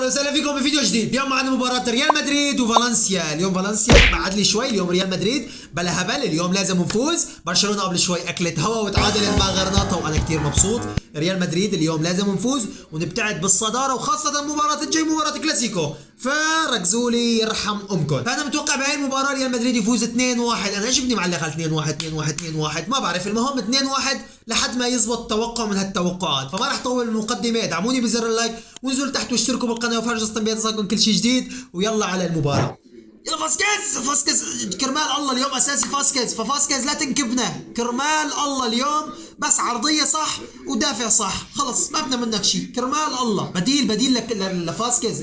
وسهلا فيكم بفيديو جديد. اليوم معنا مباراة ريال مدريد وفالنسيا. اليوم فالنسيا بعد لي شوي، اليوم ريال مدريد بلا هبل، اليوم لازم نفوز. برشلونة قبل شوي اكلت هوا وتعادلت مع غرناطة وانا كثير مبسوط. ريال مدريد اليوم لازم نفوز ونبتعد بالصدارة، وخاصة المباراة الجاي مباراة كلاسيكو، فركزوا لي يرحم امكم. فانا متوقع بهاي المباراة ريال مدريد يفوز 2-1. انا ايش بدي معلق على 2-1 2-1 2-1 ما بعرف، المهم 2-1 لحد ما يزبط توقع من هالتوقعات. فما راح طول المقدمة، دعموني بزر اللايك وانزلوا تحت واشتركوا بالقناة وفرجوا تنبيهات تصلكم كل شيء جديد، ويلا على المباراة. يلا فاسكيز كرمال الله اليوم اساسي ففاسكيز لا تنكبنا كرمال الله اليوم، بس عرضيه صح ودافع صح، خلص ما بدنا منك شيء كرمال الله. بديل لفاسكيز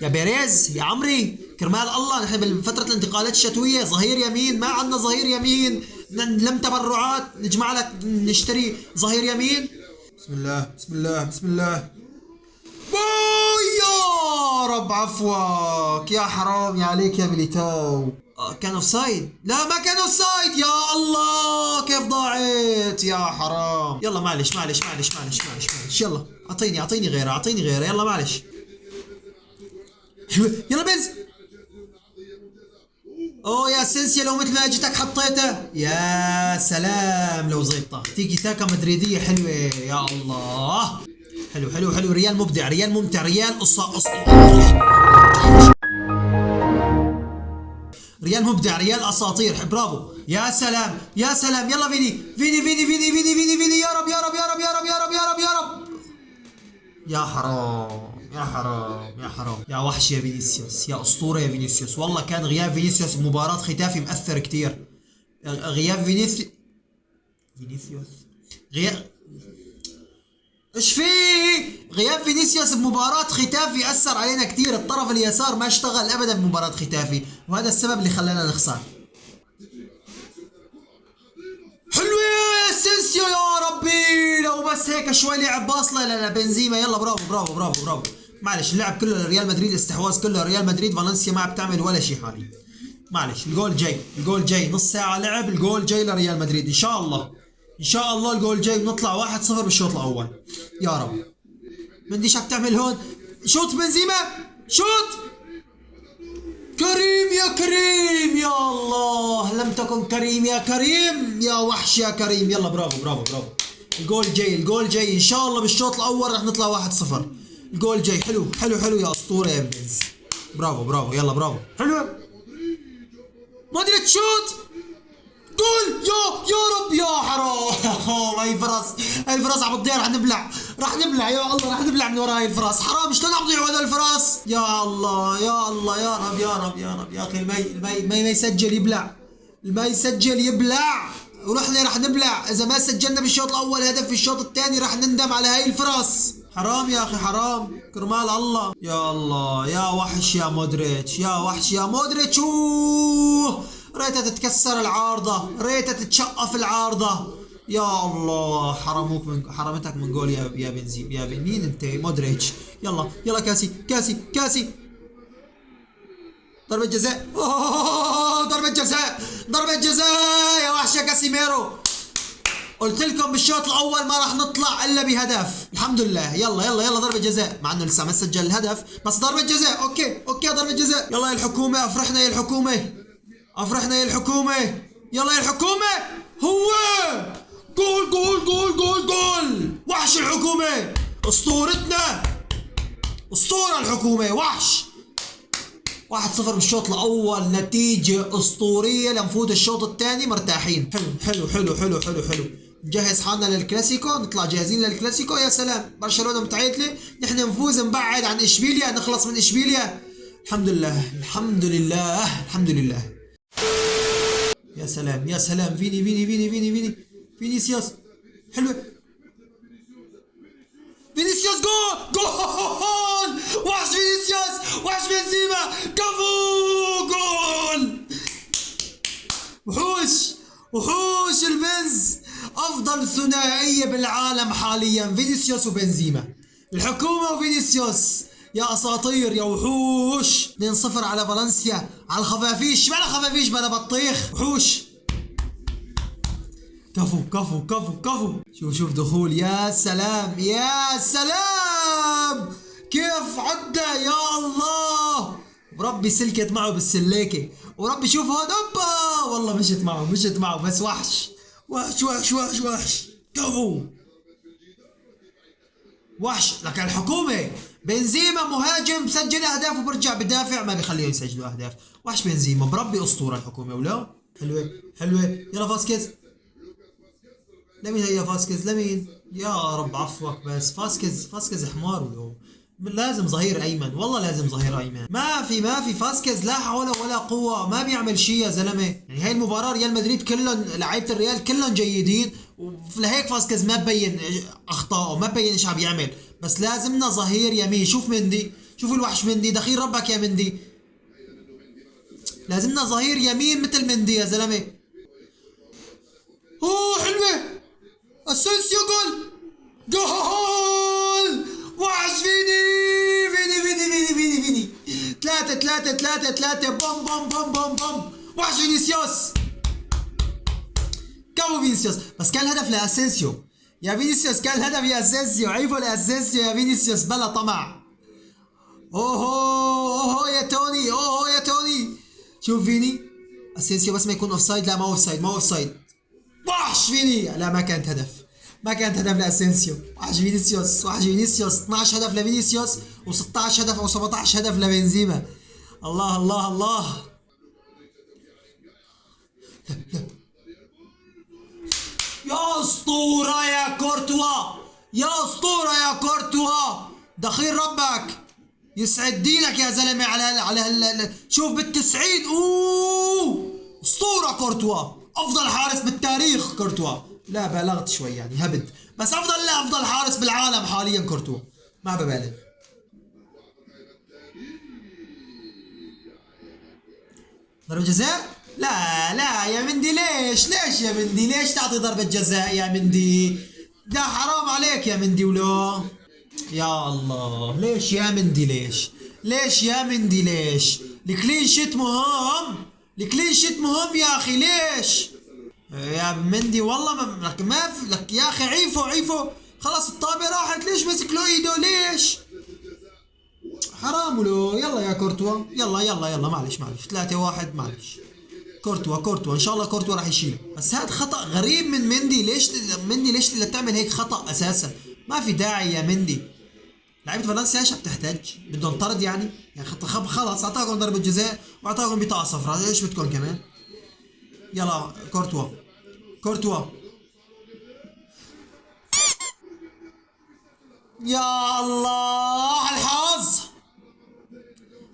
يا بيريز يا عمري كرمال الله. نحن بفترة الانتقالات الشتوية ظهير يمين، ما عندنا ظهير يمين، لم تبرعات نجمع لك نشتري ظهير يمين. بسم الله يا رب عفوك، يا حرام يا عليك يا ميليتاو. كان اوف سايد؟ لا ما كان اوف سايد، يا الله كيف ضاعت، يا حرام. يلا معلش يلا اعطيني غيره يلا معلش. يلا بنز. اوه يا سنسيا لو مثل ما اجتك حطيته، يا سلام لو زيطه. تيكي تاكا مدريدية حلوة يا الله. حلو ريال مبدع، ريال ممتع، ريال ريال مبدع، ريال اساطير. برافو يا سلام يلا فيني يا رب يا حرام يا وحش يا فينيسيوس، يا اسطوره يا فينيسيوس. والله كان غياب فينيسيوس بمباراة ختافي مؤثر كتير. غياب فينيسيوس ايش في؟ غياب فينيسيوس بمباراة ختافي اثر علينا كثير. الطرف اليسار ما اشتغل ابدا بمباراة ختافي، وهذا السبب اللي خلانا نخسر. حلوة يا سينسيو يا ربي، لو بس هيك شوي لعب باصلة. لا بنزيما يلا برافو. معلش اللعب كله لريال مدريد، الاستحواذ كله ريال مدريد. فالنسيا ما عم تعمل ولا شيء حاليا. معلش الجول جاي نص ساعة لعب، الجول جاي لريال مدريد ان شاء الله الجول جاي، بنطلع 1-0 بالشوط الاول يا رب. منديش عم تعمل هون شوط بنزيما، شوط كريم يا الله، لم تكن كريم يا وحش يا كريم. يلا برافو. الجول جاي ان شاء الله بالشوط الاول رح نطلع 1-0. الجول جاي حلو يا اسطوره يا بنز. برافو يلا برافو حلو. مودريتش شوت جول يا رب يا حرام. هاي الفراس عم تضيع، رح نبلع يا الله، رح نبلع من وراء هاي الفراس. حرام شلون عم تضيعوا هذول الفراس. يا الله يا رب يا اخي. المي يسجل يبلع، ورحنا رح نبلع. اذا ما سجلنا بالشوط الاول هدف في الشوط الثاني رح نندم على هاي الفراس. حرام يا اخي حرام كرمال الله. يا الله يا وحش يا مودريتش ريتها تتكسر العارضة، ريتها تتشقف العارضة. يا الله حرمتك من جول يا بنزيم يا مين انت مودريتش. يلا كاسي ضربة جزاء. ضربة جزاء يا وحش يا كاسيميرو. قلت لكم بالشوط الاول ما راح نطلع الا بهدف. الحمد لله. يلا ضربة جزاء، مع انه لسه ما سجل الهدف، بس ضربة جزاء. اوكي ضربة جزاء. يلا يا الحكومة، افرحنا يا الحكومة. يلا يا الحكومة. هو جول. وحش الحكومة، اسطورتنا، اسطورة الحكومة، وحش. 1-0 بالشوط الاول، نتيجة اسطورية لنفوت الشوط الثاني مرتاحين. حلو. نجهز حالنا للكلاسيكو، نطلع جاهزين للكلاسيكو. يا سلام برشلونة متعادلة، نحن نفوز نبعد عن اشبيليا، نخلص من اشبيليا. الحمد لله. يا سلام فينيسيوس حلوة. فينيسيوس جول. وحش بنزيما كفو جول. وحوش البنز، افضل ثنائية بالعالم حاليا، فينيسيوس وبنزيما. الحكومة وفينيسيوس يا اساطير يا وحوش. 2-0 على فالنسيا، على الخفافيش، بلا بطيخ. وحوش كفو كفو كفو كفو. شوف دخول، يا سلام يا سلام. كيف عدى يا الله. وربي سلكت معه بالسلاكة، وربي شوف هون اوبا والله مشت معه بس وحش وحش وحش وحش وحش كفو وحش. لك الحكومة بنزيما مهاجم بسجل اهداف وبرجع بدافع ما بيخليهم يسجلوا اهداف. وحش بنزيما بربي اسطورة الحكومة ولا حلوة حلوة. يلا فاسكيز. لمين هي فاسكيز لمين؟ يا رب عفوك بس فاسكيز حمار ولو لازم ظهير ايمن، والله لازم ظهير ايمن. ما في فاسكيز لا حول ولا قوه، ما بيعمل شيء يا زلمه. يعني هاي المباراه ريال مدريد كلهم لعيبه الريال كلهم جيدين، ولهيك فاسكيز ما ببين اخطائه، ما ببين ايش عم يعمل. بس لازمنا ظهير يمين. شوف مندي، شوف الوحش مندي، دخيل ربك يا مندي. لازمنا ظهير يمين مثل مندي يا زلمه. اوه حلوه اسينسيو جول وحش. فيني 3 بوم وحش فينيسيوس. كفو فينيسيوس. بس كان الهدف لاسينسيو يا فينيسيوس، كان الهدف يا اسينسيو. عيبه لاسينسيو يا فينيسيوس بلا طمع. اوهو يا توني شوف فيني اسينسيو بس ما يكون اوف سايد. لا ما اوف سايد وحش فيني. لا ما كانت هدف لاسينسيو. وحش فينيسيوس 12 هدف لفينيسيوس و16 هدف او 17 هدف لبنزيما. الله يا اسطورة يا كورتوا دخيل ربك يسعد دينك يا زلمه على شوف بال90. اوه اسطورة كورتوا، افضل حارس بالتاريخ كورتوا. لا بالغت شوي يعني هبد، بس افضل حارس بالعالم حاليا كورتوا، ما ببالغ. ضربة جزاء؟ لا يا مندي ليش يا مندي ليش تعطي ضربة جزاء يا مندي؟ لا حرام عليك يا مندي ولو. يا الله ليش يا مندي ليش يا مندي ليش؟ الكلين شيت مهم يا اخي ليش؟ يا مندي والله ما في لك يا اخي. عيفو خلص الطابة راحت. ليش ماسك له ايده ليش؟ حرام له. يلا يا كورتوا يلا معلش 3-1 معلش. كورتوا ان شاء الله كورتوا راح يشيله. بس هذا خطأ غريب من مندي. ليش تعمل هيك خطأ اساسا؟ ما في داعي يا مندي. لعيبة فالنسيا ايش بتحتاج؟ بدهم طرد يعني خلص اعطاكم ضربة جزاء واعطاكم بطاقة صفراء، ايش بدكم كمان؟ يلا كورتوا يا الله الحظ.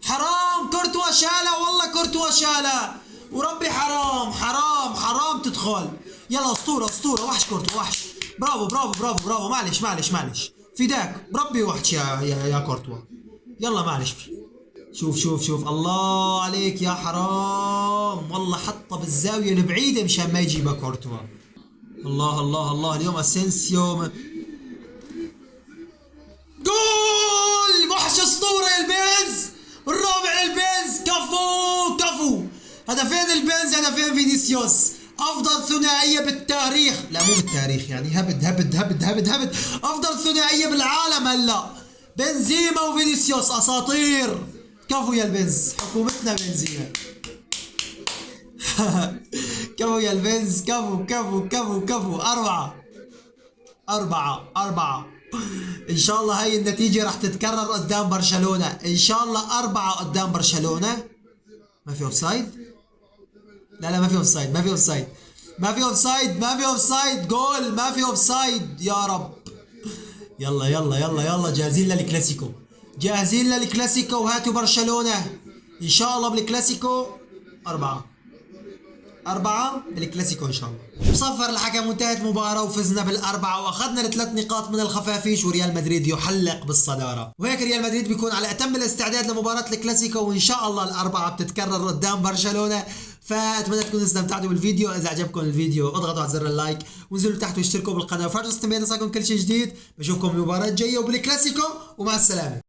حرام كورتوا شالها، والله كورتوا شالها وربي حرام تدخل. يلا اسطورة وحش كورتوا وحش. برافو معلش فداك بربي وحش يا كورتوا. يلا معلش. شوف الله عليك يا حرام، والله حطها بالزاوية البعيدة مشان ما يجيبها كورتوا. الله اليوم اسينسيو جول وحش اسطورة. البنز الرابع للبنز. كفو هدفين البنز، هدفين فينيسيوس. افضل ثنائية بالتاريخ، لا مو بالتاريخ يعني هبد. افضل ثنائية بالعالم هلا بنزيما وفينيسيوس اساطير. كفو يا البنز، حكومتنا بنزيما. كفو يا البنز كفو. 4 ان شاء الله هاي النتيجة راح تتكرر قدام برشلونة ان شاء الله. 4 قدام برشلونة. ما في اوفسايد؟ لا ما في اوفسايد جول. ما في اوفسايد يا رب. يلا جاهزين للكلاسيكو وهاتوا برشلونة ان شاء الله بالكلاسيكو. 4 بالكلاسيكو ان شاء الله. صفر الحكم وانتهت المباراة وفزنا بال4 واخذنا ال3 نقاط من الخفافيش، وريال مدريد يحلق بالصدارة. وهيك ريال مدريد بيكون على اتم الاستعداد لمباراة الكلاسيكو، وان شاء الله ال4 بتتكرر قدام برشلونة. فاتمنى تكونوا استمتعتوا بالفيديو. اذا عجبكم الفيديو اضغطوا على زر اللايك وانزلوا تحت واشتركوا بالقناة وفعلوا التنبيهات ليصلكم كل شيء جديد. بشوفكم بالمباراة الجاية وبالكلاسيكو ومع السلامة.